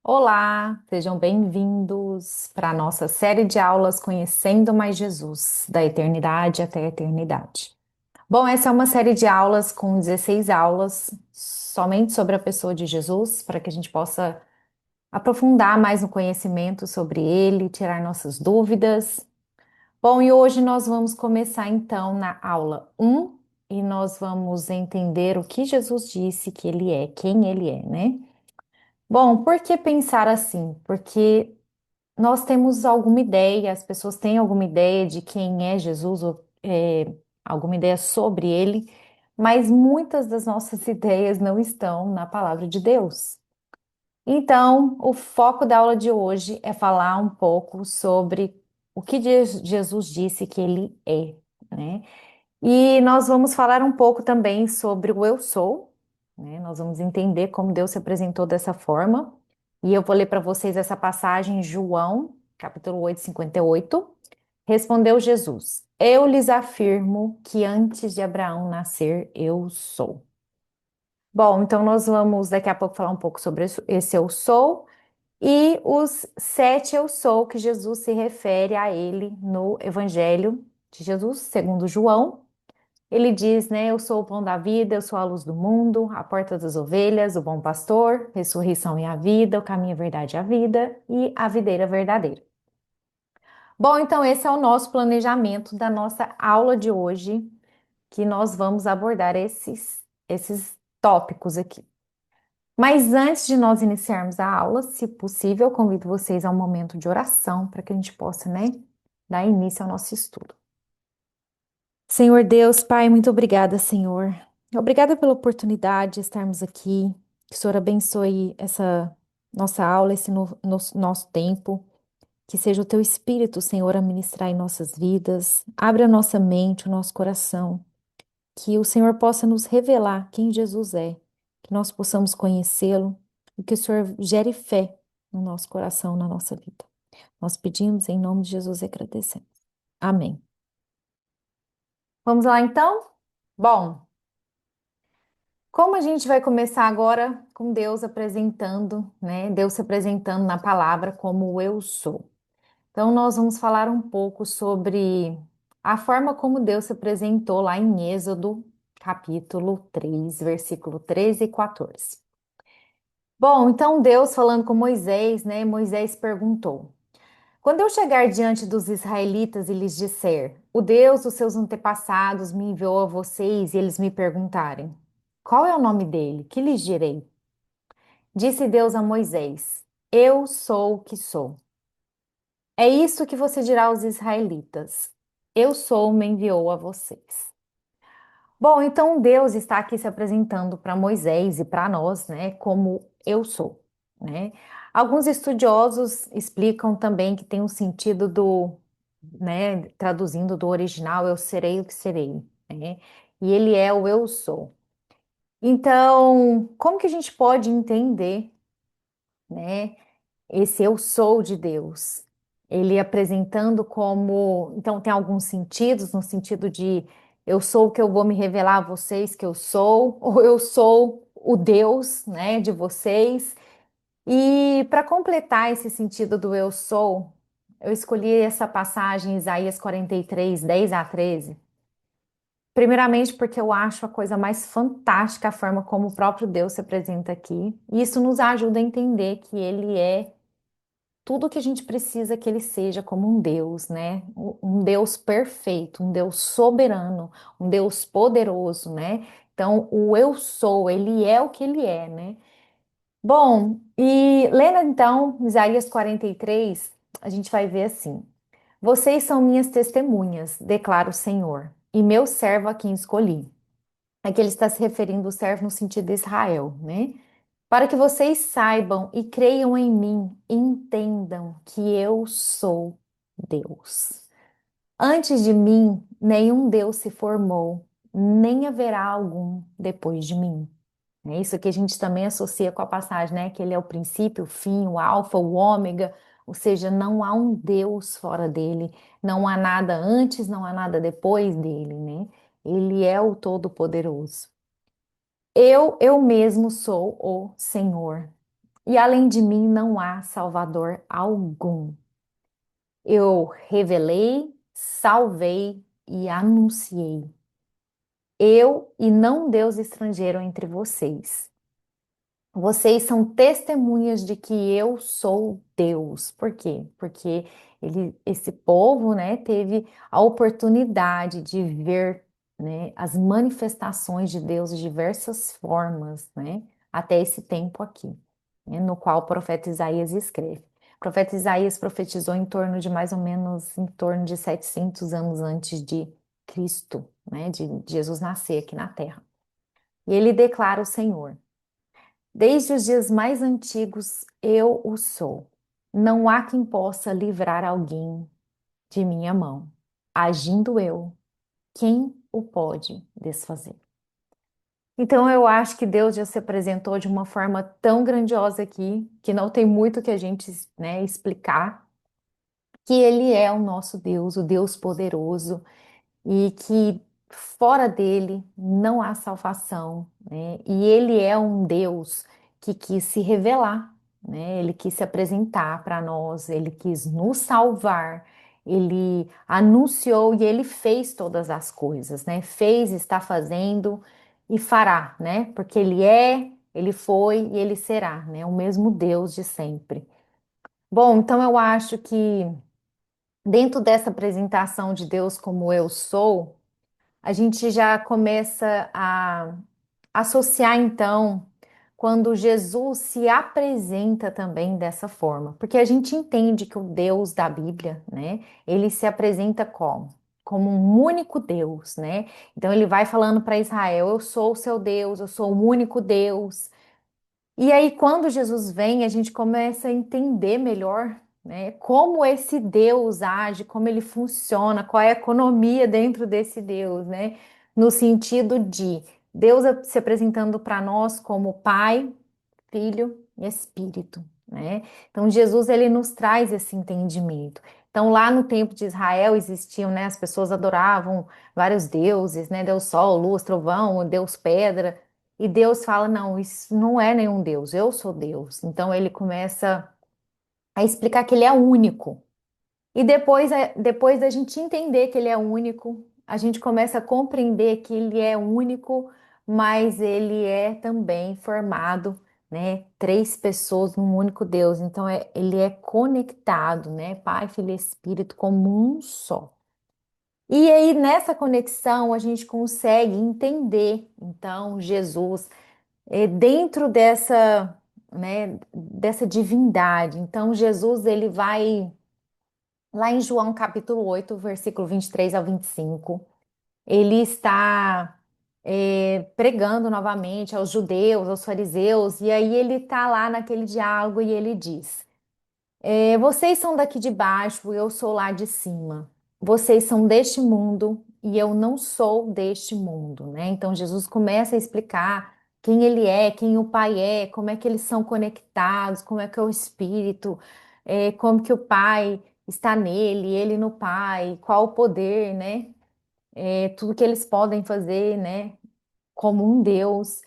Olá, sejam bem-vindos para a nossa série de aulas Conhecendo Mais Jesus, da eternidade até a eternidade. Bom, essa é uma série de aulas com 16 aulas somente sobre a pessoa de Jesus, para que a gente possa aprofundar mais no conhecimento sobre ele, tirar nossas dúvidas. Bom, e hoje nós vamos começar então na aula um e nós vamos entender o que Jesus disse que ele é, quem ele é, né? Bom, por que pensar assim? Porque nós temos alguma ideia, as pessoas têm alguma ideia de quem é Jesus, ou alguma ideia sobre ele, mas muitas das nossas ideias não estão na palavra de Deus. Então, o foco da aula de hoje é falar um pouco sobre o que Jesus disse que ele é, né? E nós vamos falar um pouco também sobre o eu sou, né? Nós vamos entender como Deus se apresentou dessa forma. E eu vou ler para vocês essa passagem, João, capítulo 8, 58. Respondeu Jesus: Eu lhes afirmo que antes de Abraão nascer, eu sou. Bom, então nós vamos daqui a pouco falar um pouco sobre esse eu sou e os sete eu sou que Jesus se refere a ele no Evangelho de Jesus, segundo João. Ele diz, né? Eu sou o pão da vida, eu sou a luz do mundo, a porta das ovelhas, o bom pastor, ressurreição e a vida, o caminho, a verdade e a vida e a videira verdadeira. Bom, então esse é o nosso planejamento da nossa aula de hoje, que nós vamos abordar esses tópicos aqui. Mas antes de nós iniciarmos a aula, se possível, eu convido vocês a um momento de oração para que a gente possa, né, dar início ao nosso estudo. Senhor Deus, Pai, muito obrigada, Senhor. Obrigada pela oportunidade de estarmos aqui. Que o Senhor abençoe essa nossa aula, esse nosso tempo. Que seja o Teu Espírito, Senhor, a ministrar em nossas vidas. Abre a nossa mente, o nosso coração. Que o Senhor possa nos revelar quem Jesus é. Que nós possamos conhecê-lo e que o Senhor gere fé no nosso coração, na nossa vida. Nós pedimos em nome de Jesus e agradecemos. Amém. Vamos lá então? Bom. Como a gente vai começar agora com Deus apresentando, né? Deus se apresentando na palavra como o eu sou. Então, nós vamos falar um pouco sobre a forma como Deus se apresentou lá em Êxodo, capítulo 3, versículo 13 e 14. Bom, então Deus falando com Moisés, né? Moisés perguntou: Quando eu chegar diante dos israelitas e lhes disser, o Deus dos seus antepassados me enviou a vocês e eles me perguntarem, qual é o nome dele? Que lhes direi? Disse Deus a Moisés: Eu sou o que sou. É isso que você dirá aos israelitas: Eu sou, me enviou a vocês. Bom, então Deus está aqui se apresentando para Moisés e para nós, né, como eu sou, né? Alguns estudiosos explicam também que tem um sentido do, né, traduzindo do original, eu serei o que serei, né? E ele é o eu sou. Então, como que a gente pode entender, né? Esse eu sou de Deus. Ele apresentando como. Então, tem alguns sentidos, no sentido de eu sou o que eu vou me revelar a vocês que eu sou, ou eu sou o Deus, né, de vocês. E para completar esse sentido do eu sou, eu escolhi essa passagem, Isaías 43, 10 a 13. Primeiramente, porque eu acho a coisa mais fantástica a forma como o próprio Deus se apresenta aqui. E isso nos ajuda a entender que ele é tudo que a gente precisa que ele seja como um Deus, né? Um Deus perfeito, um Deus soberano, um Deus poderoso, né? Então, o eu sou, ele é o que ele é, né? Bom, e lendo então Isaías 43, a gente vai ver assim: Vocês são minhas testemunhas, declara o Senhor, e meu servo a quem escolhi. Aqui ele está se referindo ao servo no sentido de Israel, né? Para que vocês saibam e creiam em mim, e entendam que eu sou Deus. Antes de mim, nenhum Deus se formou, nem haverá algum depois de mim. É isso que a gente também associa com a passagem, né? Que ele é o princípio, o fim, o alfa, o ômega, ou seja, não há um Deus fora dele, não há nada antes, não há nada depois dele, né? Ele é o Todo-Poderoso. Eu mesmo sou o Senhor. e além de mim não há Salvador algum. Eu revelei, salvei e anunciei. Eu e não Deus estrangeiro entre vocês. Vocês são testemunhas de que eu sou Deus. Por quê? Porque esse povo, né, teve a oportunidade de ver, né, as manifestações de Deus de diversas formas, né, até esse tempo aqui, né, no qual o profeta Isaías escreve. O profeta Isaías profetizou em torno de mais ou menos em torno de 700 anos antes de Cristo, né, de Jesus nascer aqui na Terra. E ele declara o Senhor. Desde os dias mais antigos, eu o sou. Não há quem possa livrar alguém de minha mão. Agindo eu, quem o pode desfazer? Então, eu acho que Deus já se apresentou de uma forma tão grandiosa aqui, que não tem muito que a gente, né, explicar, que Ele é o nosso Deus, o Deus poderoso, e que fora dele não há salvação, né? E ele é um Deus que quis se revelar, né? Ele quis se apresentar para nós, ele quis nos salvar, ele anunciou e ele fez todas as coisas, né? Fez, está fazendo e fará, né? Porque ele é, ele foi e ele será, né? O mesmo Deus de sempre. Bom, então eu acho que dentro dessa apresentação de Deus como eu sou, a gente já começa a associar então quando Jesus se apresenta também dessa forma, porque a gente entende que o Deus da Bíblia, né, ele se apresenta como? Como um único Deus, né? Então ele vai falando para Israel: eu sou o seu Deus, eu sou o único Deus. E aí, quando Jesus vem, a gente começa a entender melhor, né, como esse Deus age, como ele funciona, qual é a economia dentro desse Deus, né? No sentido de Deus se apresentando para nós como Pai, Filho e Espírito, né? Então Jesus ele nos traz esse entendimento. Então lá no tempo de Israel existiam, né, as pessoas adoravam vários deuses, né? Deus Sol, Luz, Trovão, Deus Pedra. E Deus fala: "Não, isso não é nenhum Deus, eu sou Deus". Então ele começa a explicar que ele é único. E depois, depois da gente entender que ele é único, a gente começa a compreender que ele é único, mas ele é também formado, né? Três pessoas num único Deus. Então, ele é conectado, né? Pai, Filho e Espírito como um só. E aí, nessa conexão, a gente consegue entender, então, Jesus dentro dessa, né, dessa divindade. Então, Jesus, ele vai lá em João capítulo 8 versículo 23 ao 25, ele está pregando novamente aos judeus, aos fariseus, e aí ele está lá naquele diálogo e ele diz: vocês são daqui de baixo, eu sou lá de cima. Vocês são deste mundo e eu não sou deste mundo, né? Então Jesus começa a explicar quem ele é, quem o Pai é, como é que eles são conectados, como é que é o Espírito, como que o Pai está nele, ele no Pai, qual o poder, né? Tudo que eles podem fazer, né? Como um Deus.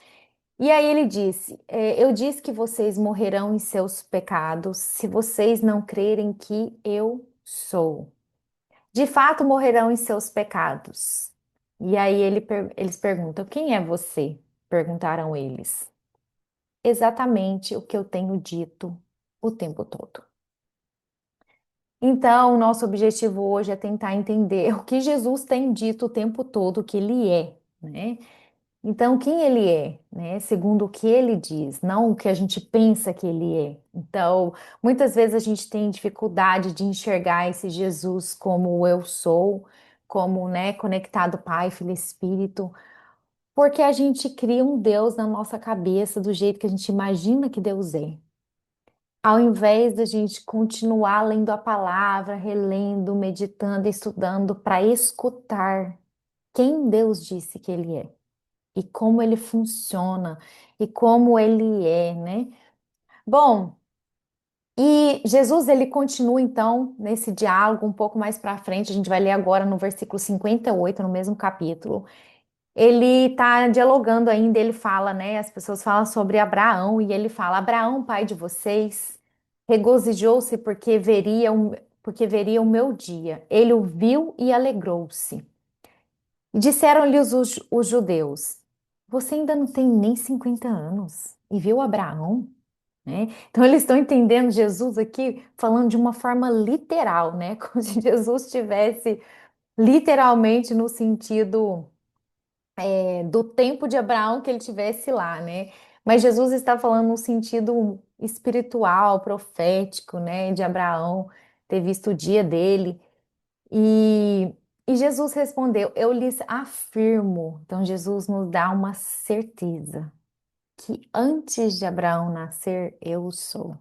E aí ele disse: eu disse que vocês morrerão em seus pecados se vocês não crerem que eu sou. De fato, morrerão em seus pecados. E aí eles perguntam: quem é você? Perguntaram eles. Exatamente o que eu tenho dito o tempo todo. Então, o nosso objetivo hoje é tentar entender o que Jesus tem dito o tempo todo que ele é, né? Então, quem ele é, né? Segundo o que ele diz, não o que a gente pensa que ele é. Então, muitas vezes a gente tem dificuldade de enxergar esse Jesus como o eu sou, como, né, conectado Pai, Filho e Espírito, porque a gente cria um Deus na nossa cabeça do jeito que a gente imagina que Deus é. Ao invés da gente continuar lendo a palavra, relendo, meditando, estudando para escutar quem Deus disse que ele é e como ele funciona e como ele é, né? Bom, e Jesus ele continua então nesse diálogo um pouco mais para frente, a gente vai ler agora no versículo 58, no mesmo capítulo. ele está dialogando ainda, ele fala, né? As pessoas falam sobre Abraão e ele fala: Abraão, pai de vocês, regozijou-se porque veria o meu dia. Ele o viu e alegrou-se. E disseram-lhe os judeus: Você ainda não tem nem 50 anos e viu Abraão? Né? Então eles estão entendendo Jesus aqui falando de uma forma literal, né? Como se Jesus estivesse literalmente no sentido do tempo de Abraão que ele tivesse lá, né? Mas Jesus está falando no sentido espiritual, profético, né? De Abraão ter visto o dia dele. E, e Jesus respondeu: Eu lhes afirmo. Então Jesus nos dá uma certeza que antes de Abraão nascer, eu sou.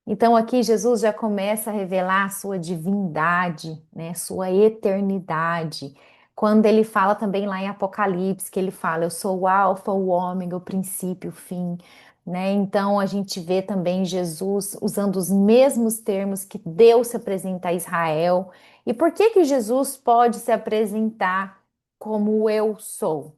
Então aqui Jesus já começa a revelar a sua divindade, né, sua eternidade. Quando ele fala também lá em Apocalipse, que ele fala, eu sou o alfa, o ômega, o princípio, o fim, né? Então a gente vê também Jesus usando os mesmos termos que Deus se apresenta a Israel. E por que que Jesus pode se apresentar como eu sou?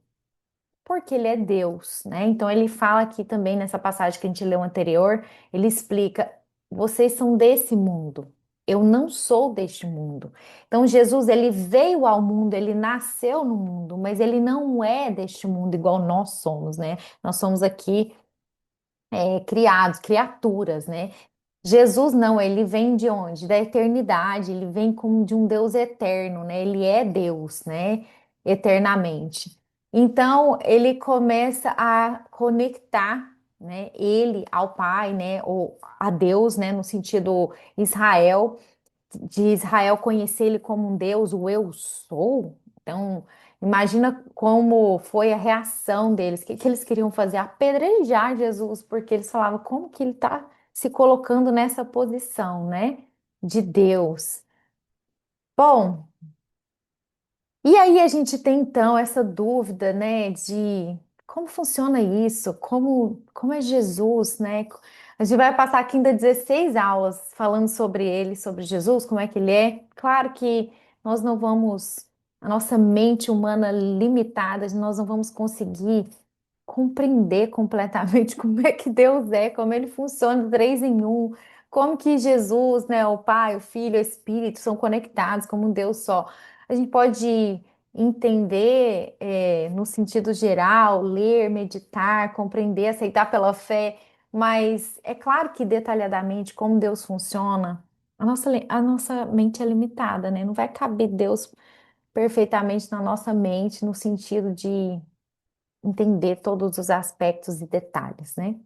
Porque ele é Deus, né? Então ele fala aqui também nessa passagem que a gente leu anterior, ele explica: vocês são desse mundo. Eu não sou deste mundo. Então Jesus, ele veio ao mundo, ele nasceu no mundo, mas ele não é deste mundo igual nós somos, né? Nós somos aqui criados, criaturas, né? Jesus não, ele vem de onde? Da eternidade, ele vem como de um Deus eterno, né? Ele é Deus, né? Eternamente. Então, ele começa a conectar, né, ele ao Pai, né, ou a Deus, né, no sentido Israel, de Israel conhecer ele como um Deus, o eu sou. Então, imagina como foi a reação deles. O que, que eles queriam fazer? Apedrejar Jesus, porque eles falavam como que ele está se colocando nessa posição, né? De Deus. Bom, e aí a gente tem então essa dúvida, né, de como funciona isso, como é Jesus, né? A gente vai passar aqui ainda 16 aulas falando sobre ele, sobre Jesus, como é que ele é. Claro que nós não vamos, a nossa mente humana limitada, nós não vamos conseguir compreender completamente como é que Deus é, como ele funciona, três em um, como que Jesus, né, o Pai, o Filho, o Espírito são conectados como um Deus só. A gente pode entender, no sentido geral, ler, meditar, compreender, aceitar pela fé, mas é claro que detalhadamente como Deus funciona, a nossa mente é limitada, né? Não vai caber Deus perfeitamente na nossa mente, no sentido de entender todos os aspectos e detalhes, né?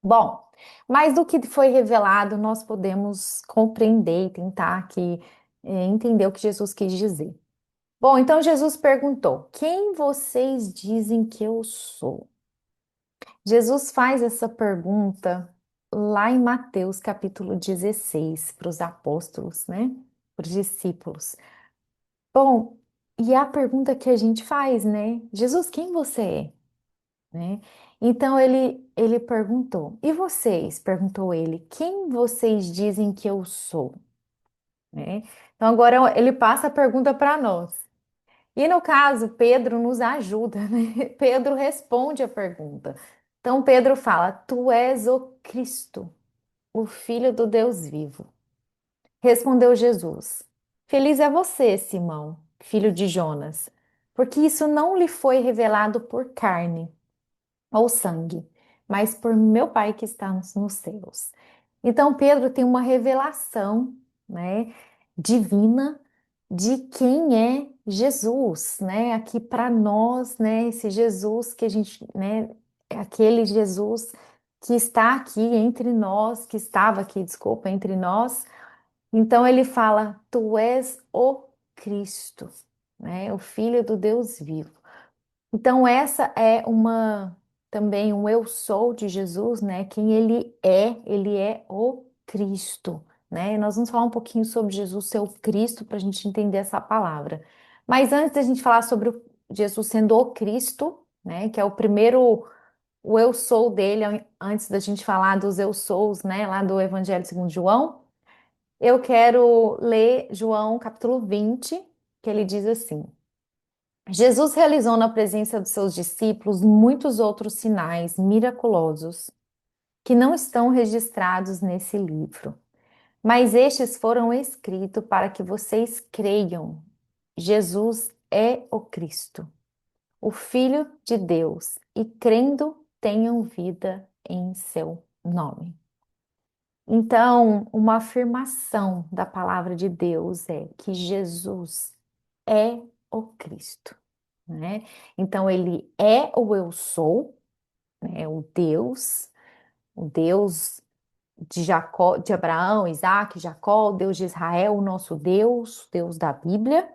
Bom, mas do que foi revelado, nós podemos compreender e tentar aqui entender o que Jesus quis dizer. Bom, então Jesus perguntou: Quem vocês dizem que eu sou? Jesus faz essa pergunta lá em Mateus capítulo 16 para os apóstolos, né? Para os discípulos. Bom, e é a pergunta que a gente faz, né? Jesus, quem você é? Né? Então ele perguntou: E vocês? Perguntou ele: Quem vocês dizem que eu sou? Né? Então agora ele passa a pergunta para nós. E no caso, Pedro nos ajuda, né? Pedro responde a pergunta. Então Pedro fala: Tu és o Cristo, o Filho do Deus vivo. Respondeu Jesus: Feliz é você, Simão, filho de Jonas, porque isso não lhe foi revelado por carne ou sangue, mas por meu Pai que está nos céus. Então Pedro tem uma revelação, né, divina de quem é Jesus, né? Aqui para nós, né, esse Jesus que a gente, né, é aquele Jesus que está aqui entre nós, que estava aqui, desculpa, entre nós. Então ele fala: Tu és o Cristo, né, o Filho do Deus vivo. Então, essa é uma também um eu sou de Jesus, né? Quem ele é o Cristo, né? E nós vamos falar um pouquinho sobre Jesus ser o Cristo para a gente entender essa palavra. Mas antes da gente falar sobre Jesus sendo o Cristo, né? Que é o primeiro, o eu sou dele, antes da gente falar dos eu sous, né? Lá do Evangelho segundo João, eu quero ler João capítulo 20, que ele diz assim. Jesus realizou na presença dos seus discípulos muitos outros sinais miraculosos que não estão registrados nesse livro, mas estes foram escritos para que vocês creiam. Jesus é o Cristo, o Filho de Deus, e crendo tenham vida em seu nome. Então, uma afirmação da palavra de Deus é que Jesus é o Cristo, né? Então, ele é o eu sou, né? O Deus de Jacó, de Abraão, Isaac, Jacó, o Deus de Israel, o nosso Deus, o Deus da Bíblia.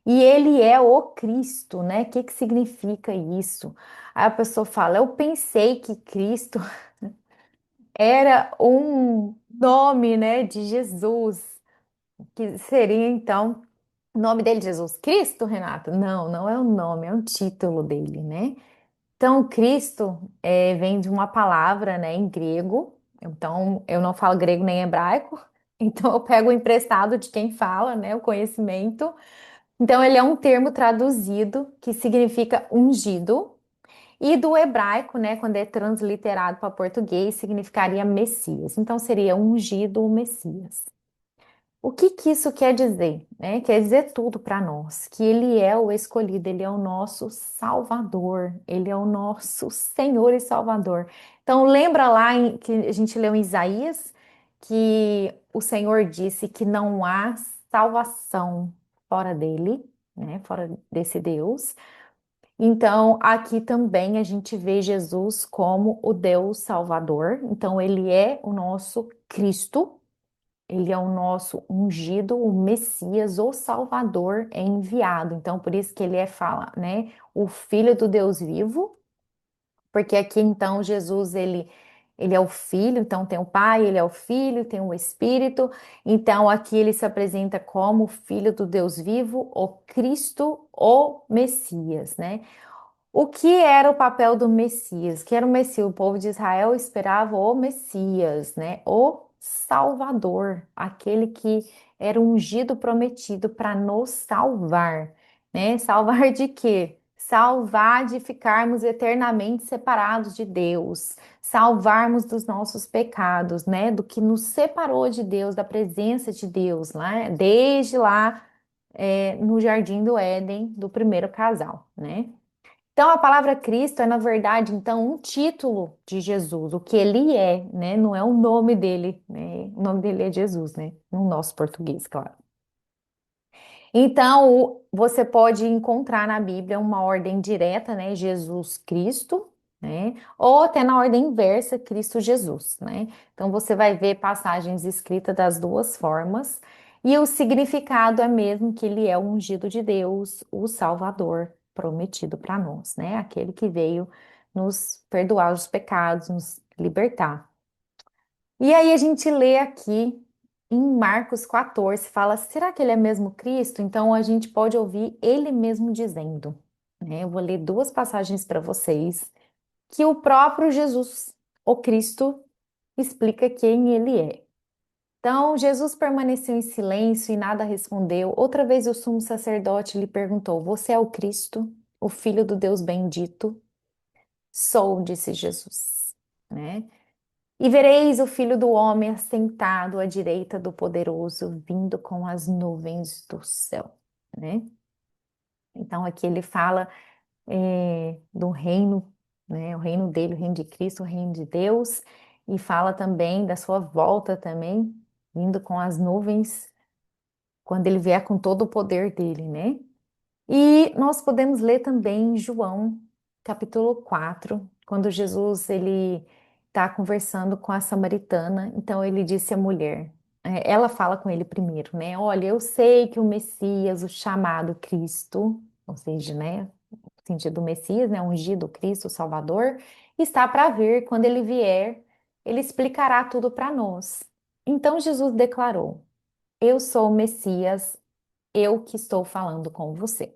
E ele é o Cristo, né? O que que significa isso? Aí a pessoa fala, eu pensei que Cristo era um nome, né, de Jesus, que seria então o nome dele Jesus Cristo, Renato? Não, não é o nome, é um título dele, né? Então, Cristo vem de uma palavra, né, em grego. Então, eu não falo grego nem hebraico, então eu pego o emprestado de quem fala, né, o conhecimento. Então, ele é um termo traduzido que significa ungido. E do hebraico, né, quando é transliterado para português, significaria Messias. Então, seria ungido o Messias. O que que isso quer dizer? Né? Quer dizer tudo para nós, que Ele é o escolhido, Ele é o nosso Salvador, Ele é o nosso Senhor e Salvador. Então, lembra lá que a gente leu em Isaías que o Senhor disse que não há salvação fora dele, né? Fora desse Deus. Então, aqui também a gente vê Jesus como o Deus Salvador. Então, ele é o nosso Cristo, ele é o nosso ungido, o Messias, o Salvador é enviado. Então, por isso que ele fala, né, o Filho do Deus vivo, porque aqui então Jesus ele é o Filho, então tem o Pai, ele é o Filho, tem o Espírito. Então, aqui ele se apresenta como o Filho do Deus vivo, o Cristo, o Messias, né? O que era o papel do Messias? Que era o Messias? O povo de Israel esperava o Messias, né? O Salvador, aquele que era o ungido prometido para nos salvar, né? Salvar de quê? Salvar de ficarmos eternamente separados de Deus, salvarmos dos nossos pecados, né? Do que nos separou de Deus, da presença de Deus, né? Desde lá, no Jardim do Éden, do primeiro casal, né? Então, a palavra Cristo é, na verdade, então, um título de Jesus, o que ele é, né? Não é o nome dele, né? O nome dele é Jesus, né? No nosso português, claro. Então, você pode encontrar na Bíblia uma ordem direta, né? Jesus Cristo, né? Ou até na ordem inversa, Cristo Jesus, né? Então, você vai ver passagens escritas das duas formas. E o significado é mesmo que ele é o ungido de Deus, o Salvador prometido para nós, né? Aquele que veio nos perdoar os pecados, nos libertar. E aí a gente lê aqui em Marcos 14, fala, será que ele é mesmo Cristo? Então a gente pode ouvir ele mesmo dizendo, né? Eu vou ler duas passagens para vocês, que o próprio Jesus, o Cristo, explica quem ele é. Então Jesus permaneceu em silêncio e nada respondeu. Outra vez o sumo sacerdote lhe perguntou, você é o Cristo, o Filho do Deus bendito? Sou, disse Jesus, né? E vereis o Filho do Homem assentado à direita do Poderoso, vindo com as nuvens do céu, né? Então aqui ele fala do reino, né? O reino dele, o reino de Cristo, o reino de Deus, e fala também da sua volta também, vindo com as nuvens, quando ele vier com todo o poder dele, né? E nós podemos ler também em João, capítulo 4, quando Jesus ele está conversando com a samaritana, então ele disse à mulher, ela fala com ele primeiro, né? Olha, eu sei que o Messias, o chamado Cristo, ou seja, né, no sentido do Messias, né, ungido Cristo, o Salvador, está para vir. Quando ele vier, ele explicará tudo para nós. Então Jesus declarou: Eu sou o Messias, eu que estou falando com você.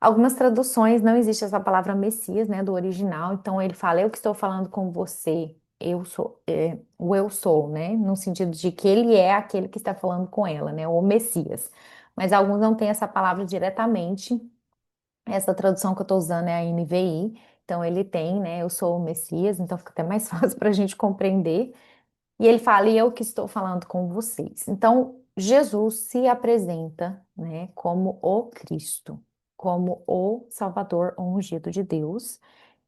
Algumas traduções não existe essa palavra Messias, né, do original, então ele fala, eu que estou falando com você, eu sou, o eu sou, né, no sentido de que ele é aquele que está falando com ela, né, o Messias. Mas alguns não têm essa palavra diretamente, Essa tradução que eu estou usando é a NVI. Então ele tem, né? Eu sou o Messias, então fica até mais fácil para a gente compreender. E ele fala, e eu que estou falando com vocês. Então, Jesus se apresenta, né, como o Cristo, como o Salvador ungido de Deus,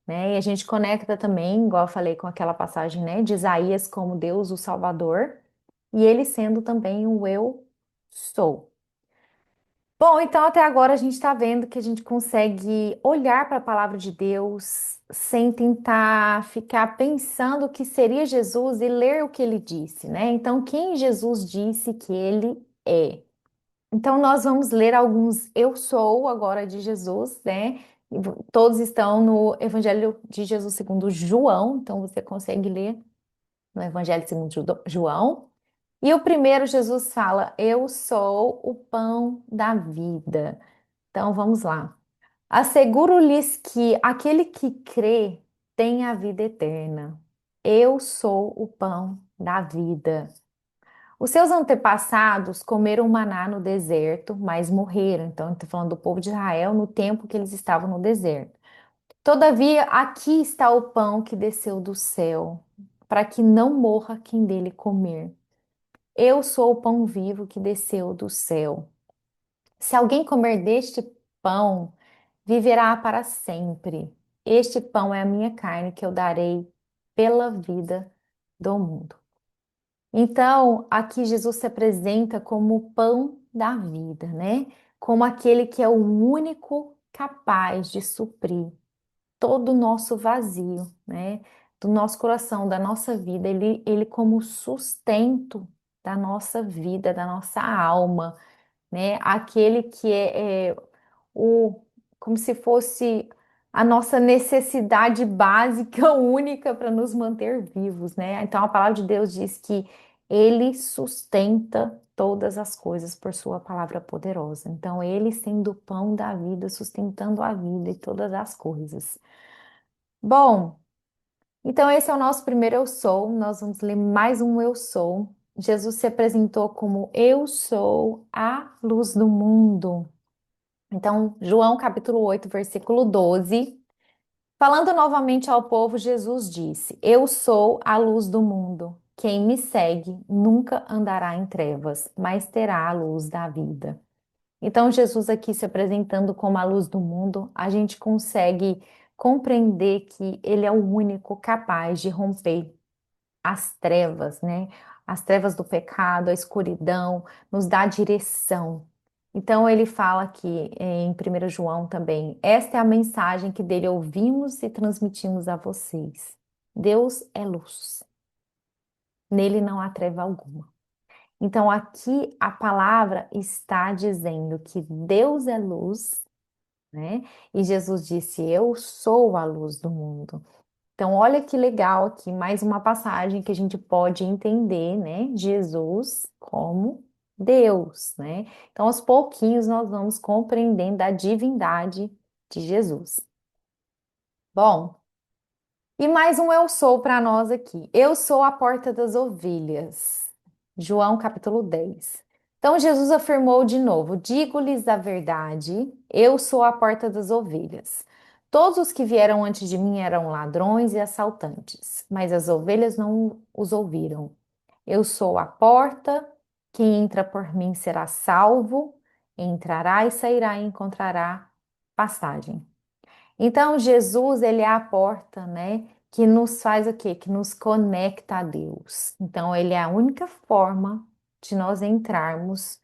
né? E a gente conecta também, igual eu falei com aquela passagem, né, de Isaías como Deus, o Salvador, e ele sendo também o eu sou. Bom, então até agora a gente está vendo que a gente consegue olhar para a palavra de Deus sem tentar ficar pensando o que seria Jesus e ler o que ele disse, né? Então, quem Jesus disse que ele é? Então, nós vamos ler alguns eu sou agora de Jesus, né? Todos estão no Evangelho de Jesus segundo João, então você consegue ler no Evangelho segundo João. E o primeiro, Jesus fala: Eu sou o pão da vida. Então vamos lá. Asseguro-lhes que aquele que crê tem a vida eterna. Eu sou o pão da vida. Os seus antepassados comeram maná no deserto, mas morreram. Então, estou falando do povo de Israel no tempo que eles estavam no deserto. Todavia, aqui está o pão que desceu do céu, para que não morra quem dele comer. Eu sou o pão vivo que desceu do céu. Se alguém comer deste pão, viverá para sempre. Este pão é a minha carne que eu darei pela vida do mundo. Então, aqui Jesus se apresenta como o pão da vida, né? Como aquele que é o único capaz de suprir todo o nosso vazio, né? Do nosso coração, da nossa vida, ele como sustento da nossa vida, da nossa alma, né? Aquele que é o, como se fosse a nossa necessidade básica, única para nos manter vivos, né? Então a palavra de Deus diz que ele sustenta todas as coisas por sua palavra poderosa. Então ele sendo o pão da vida, sustentando a vida e todas as coisas. Bom, então esse é o nosso primeiro eu sou. Nós vamos ler mais um eu sou. Jesus se apresentou como eu sou a luz do mundo. Então, João capítulo 8, versículo 12. Falando novamente ao povo, Jesus disse: Eu sou a luz do mundo. Quem me segue nunca andará em trevas, mas terá a luz da vida. Então, Jesus aqui se apresentando como a luz do mundo, a gente consegue compreender que ele é o único capaz de romper as trevas, né? As trevas do pecado, a escuridão, nos dá direção. Então ele fala aqui em 1 João também, esta é a mensagem que dele ouvimos e transmitimos a vocês. Deus é luz, nele não há treva alguma. Então aqui a palavra está dizendo que Deus é luz, né? E Jesus disse: Eu sou a luz do mundo. Então, olha que legal aqui, mais uma passagem que a gente pode entender, né? Jesus como Deus, né? Então, aos pouquinhos, nós vamos compreendendo a divindade de Jesus. Bom, e mais um eu sou para nós aqui. Eu sou a porta das ovelhas. João capítulo 10. Então Jesus afirmou de novo: Digo-lhes a verdade, eu sou a porta das ovelhas. Todos os que vieram antes de mim eram ladrões e assaltantes, mas as ovelhas não os ouviram. Eu sou a porta, quem entra por mim será salvo, entrará e sairá e encontrará passagem. Então, Jesus, ele é a porta, né, que nos faz o quê? Que nos conecta a Deus. Então, ele é a única forma de nós entrarmos,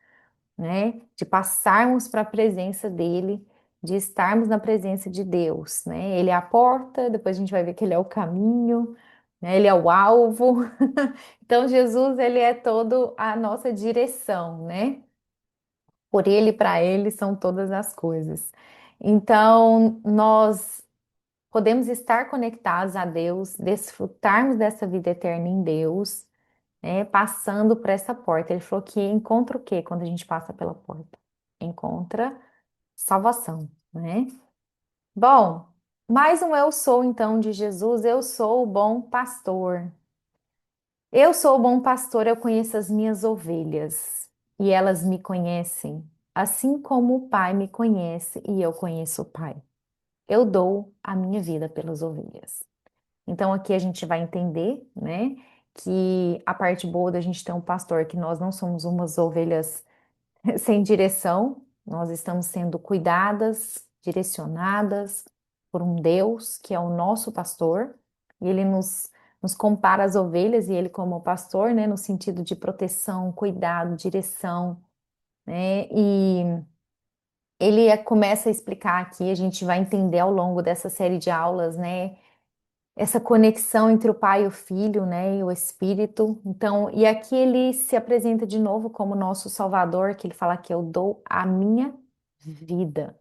né, de passarmos para a presença dele, de estarmos na presença de Deus, né? Ele é a porta, depois a gente vai ver que ele é o caminho, né? Ele é o alvo. Então, Jesus, ele é todo a nossa direção, né? Por ele e para ele são todas as coisas. Então, nós podemos estar conectados a Deus, desfrutarmos dessa vida eterna em Deus, né, passando por essa porta. Ele falou que encontra o quê quando a gente passa pela porta? Encontra salvação, né? Bom, mais um eu sou então de Jesus, eu sou o bom pastor. Eu sou o bom pastor, eu conheço as minhas ovelhas e elas me conhecem. assim como o Pai me conhece e eu conheço o Pai. Eu dou a minha vida pelas ovelhas. Então aqui a gente vai entender, né, que a parte boa da gente ter um pastor, que nós não somos umas ovelhas sem direção, nós estamos sendo cuidadas, direcionadas por um Deus que é o nosso pastor, e ele nos compara às ovelhas, e ele, como pastor, né, no sentido de proteção, cuidado, direção, né, e começa a explicar aqui, a gente vai entender ao longo dessa série de aulas, né, essa conexão entre o pai e o filho, né, e o espírito. Então, e aqui ele se apresenta de novo como nosso Salvador, que ele fala que eu dou a minha vida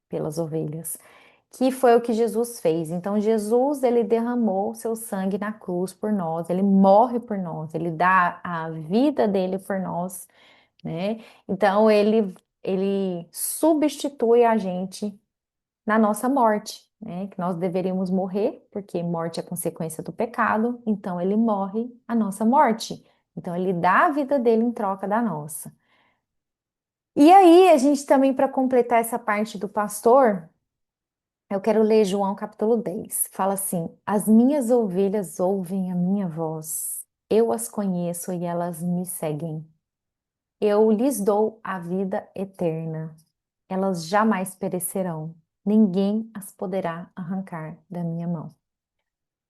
pelas ovelhas, que foi o que Jesus fez. Então, Jesus, ele derramou seu sangue na cruz por nós, ele morre por nós, ele dá a vida dele por nós, né? Então, ele substitui a gente na nossa morte, né? Que nós deveríamos morrer, porque morte é consequência do pecado, então ele morre a nossa morte. Então ele dá a vida dele em troca da nossa. E aí, a gente também, para completar essa parte do pastor, eu quero ler João capítulo 10. Fala assim: As minhas ovelhas ouvem a minha voz, eu as conheço e elas me seguem. Eu lhes dou a vida eterna. Elas jamais perecerão. Ninguém as poderá arrancar da minha mão.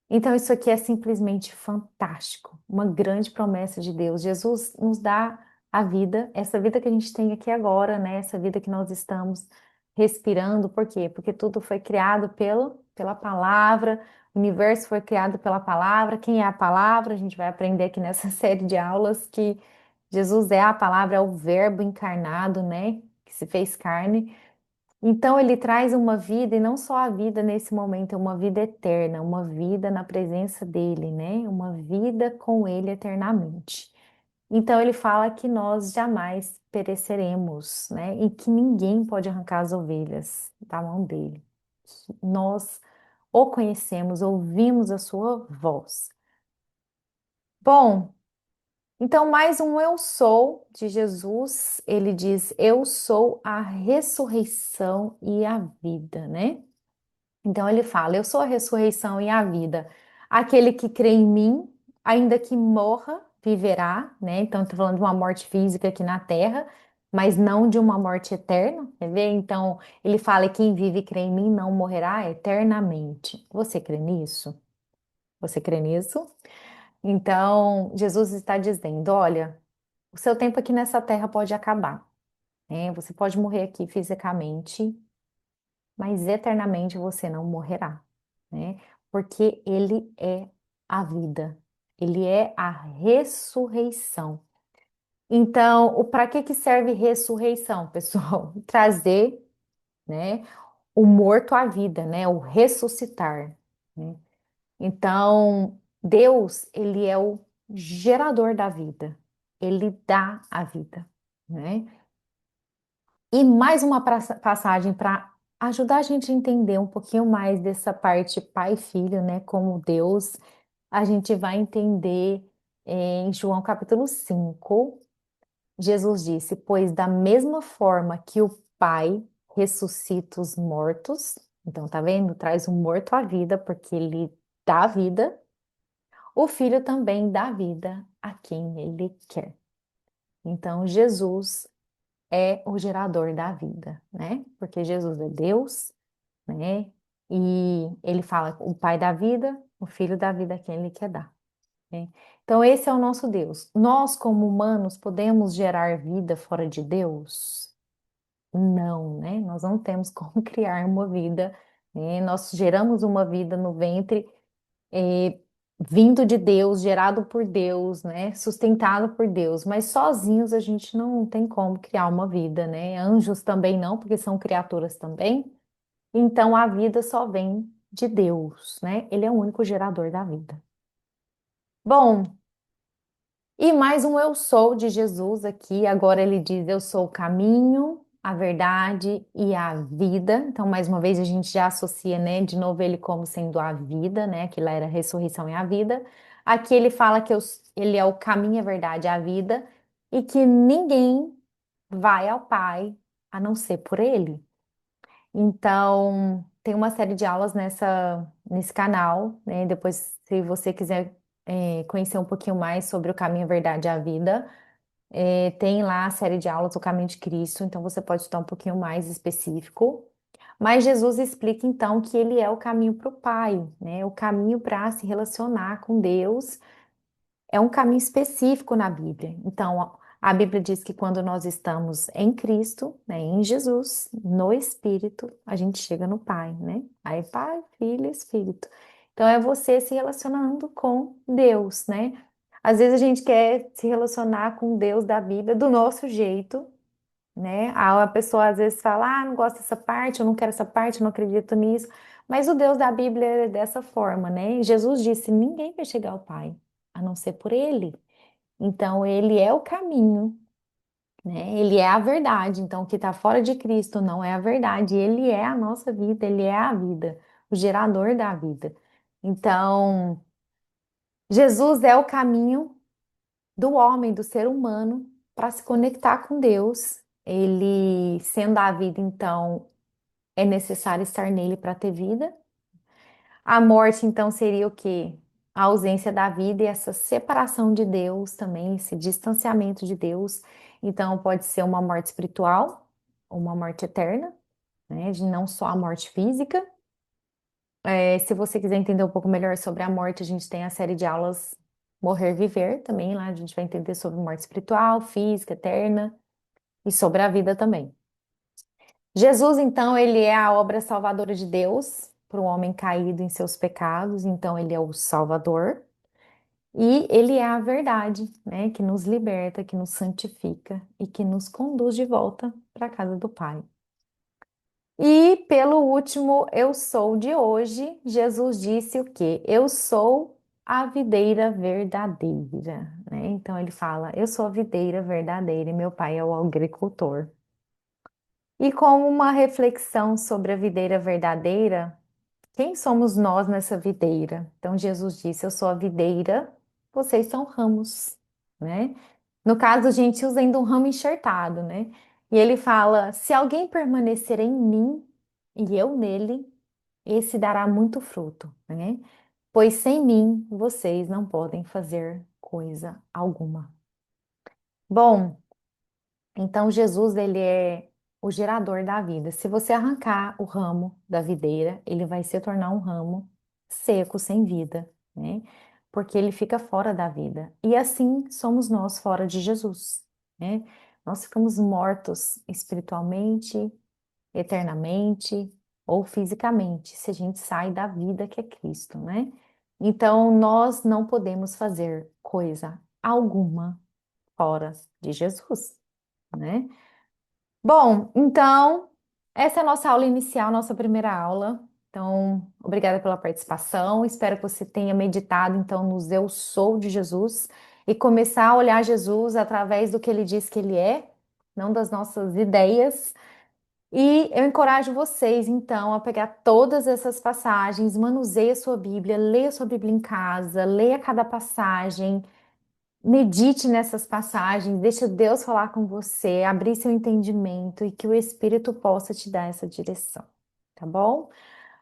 Então, isso aqui é simplesmente fantástico, uma grande promessa de Deus. Jesus nos dá a vida, essa vida que a gente tem aqui agora, né? Essa vida que nós estamos respirando. Por quê? Porque tudo foi criado pela palavra, o universo foi criado pela palavra. Quem é a palavra? A gente vai aprender aqui nessa série de aulas que Jesus é a palavra, é o Verbo encarnado, né? Que se fez carne. Então ele traz uma vida, e não só a vida nesse momento, é uma vida eterna, uma vida na presença dele, né? Uma vida com ele eternamente. Então ele fala que nós jamais pereceremos, né? E que ninguém pode arrancar as ovelhas da mão dele. Nós o conhecemos, ouvimos a sua voz. Bom, então mais um eu sou de Jesus, ele diz: Eu sou a ressurreição e a vida, né? Então ele fala: Eu sou a ressurreição e a vida. Aquele que crê em mim, ainda que morra, viverá, né? Então estou falando de uma morte física aqui na terra, mas não de uma morte eterna, quer ver? Então ele fala: Quem vive e crê em mim não morrerá eternamente. Você crê nisso? Você crê nisso? Então Jesus está dizendo: Olha, o seu tempo aqui nessa terra pode acabar, né? Você pode morrer aqui fisicamente, mas eternamente você não morrerá, né? Porque ele é a vida, ele é a ressurreição. Então, o para que que serve ressurreição, pessoal? Trazer, né, o morto à vida, né, o ressuscitar, né? Então, Deus, ele é o gerador da vida. Ele dá a vida, né? E mais uma passagem para ajudar a gente a entender um pouquinho mais dessa parte pai e filho, né? Como Deus, a gente vai entender em João capítulo 5. Jesus disse: Pois da mesma forma que o Pai ressuscita os mortos, então tá vendo? Traz o morto à vida, porque ele dá vida, o Filho também dá vida a quem ele quer. Então, Jesus é o gerador da vida, né? Porque Jesus é Deus, né? E ele fala o Pai da vida, o Filho da vida a quem ele quer dar, né? Então esse é o nosso Deus. Nós, como humanos, podemos gerar vida fora de Deus? Não, né? Nós não temos como criar uma vida, né? Nós geramos uma vida no ventre é, vindo de Deus, gerado por Deus, né? Sustentado por Deus, mas sozinhos a gente não tem como criar uma vida, né? Anjos também não, porque são criaturas também. Então a vida só vem de Deus, né? Ele é o único gerador da vida. Bom, e mais um eu sou de Jesus aqui. Agora ele diz: Eu sou o caminho, a verdade e a vida. Então, mais uma vez, a gente já associa, né, de novo ele como sendo a vida, né? Que lá era a ressurreição e a vida. Aqui ele fala que ele é o caminho, a verdade e a vida, e que ninguém vai ao Pai a não ser por Ele. Então, tem uma série de aulas nesse canal, né? Depois, se você quiser conhecer um pouquinho mais sobre o caminho, a verdade e a vida, tem lá a série de aulas do Caminho de Cristo, então você pode estar um pouquinho mais específico. Mas Jesus explica então que ele é o caminho para o Pai, né? O caminho para se relacionar com Deus é um caminho específico na Bíblia. Então, a Bíblia diz que quando nós estamos em Cristo, né, em Jesus, no Espírito, a gente chega no Pai, né? Aí, Pai, Filho e Espírito. Então, é você se relacionando com Deus, né? Às vezes a gente quer se relacionar com Deus da Bíblia do nosso jeito, né? A pessoa às vezes fala, ah, não gosto dessa parte, eu não quero essa parte, eu não acredito nisso. Mas o Deus da Bíblia é dessa forma, né? E Jesus disse, ninguém vai chegar ao Pai, a não ser por Ele. Então, Ele é o caminho, né? Ele é a verdade. Então, o que está fora de Cristo não é a verdade. Ele é a nossa vida, Ele é a vida, o gerador da vida. Então, Jesus é o caminho do homem, do ser humano, para se conectar com Deus. Ele, sendo a vida, então, é necessário estar nele para ter vida. A morte, então, seria o quê? A ausência da vida e essa separação de Deus também, esse distanciamento de Deus. Então, pode ser uma morte espiritual, uma morte eterna, né? De não só a morte física. Se você quiser entender um pouco melhor sobre a morte, a gente tem a série de aulas Morrer, Viver também. Lá a gente vai entender sobre morte espiritual, física, eterna e sobre a vida também. Jesus, então, ele é a obra salvadora de Deus para o homem caído em seus pecados, então ele é o Salvador. E ele é a verdade, né, que nos liberta, que nos santifica e que nos conduz de volta para a casa do Pai. E pelo último, eu sou de hoje, Jesus disse o quê? Eu sou a videira verdadeira, né? Então ele fala, eu sou a videira verdadeira e meu pai é o agricultor. E como uma reflexão sobre a videira verdadeira, quem somos nós nessa videira? Então Jesus disse, eu sou a videira, vocês são ramos, né? No caso, a gente usa ainda um ramo enxertado, né? E ele fala: se alguém permanecer em mim e eu nele, esse dará muito fruto, né? Pois sem mim vocês não podem fazer coisa alguma. Bom, então Jesus, ele é o gerador da vida. Se você arrancar o ramo da videira, ele vai se tornar um ramo seco, sem vida, né? Porque ele fica fora da vida. E assim somos nós fora de Jesus, né? Nós ficamos mortos espiritualmente, eternamente ou fisicamente, se a gente sai da vida que é Cristo, né? Então, nós não podemos fazer coisa alguma fora de Jesus, né? Bom, então, essa é a nossa aula inicial, nossa primeira aula. Então, obrigada pela participação. Espero que você tenha meditado, então, nos Eu Sou de Jesus e começar a olhar Jesus através do que ele diz que ele é, não das nossas ideias. E eu encorajo vocês, então, a pegar todas essas passagens, manuseie a sua Bíblia, leia a sua Bíblia em casa, leia cada passagem. Medite nessas passagens, deixa Deus falar com você, abrir seu entendimento e que o Espírito possa te dar essa direção, tá bom?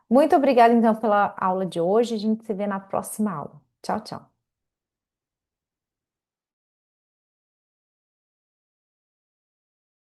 Muito obrigada então pela aula de hoje. A gente se vê na próxima aula. Tchau, tchau.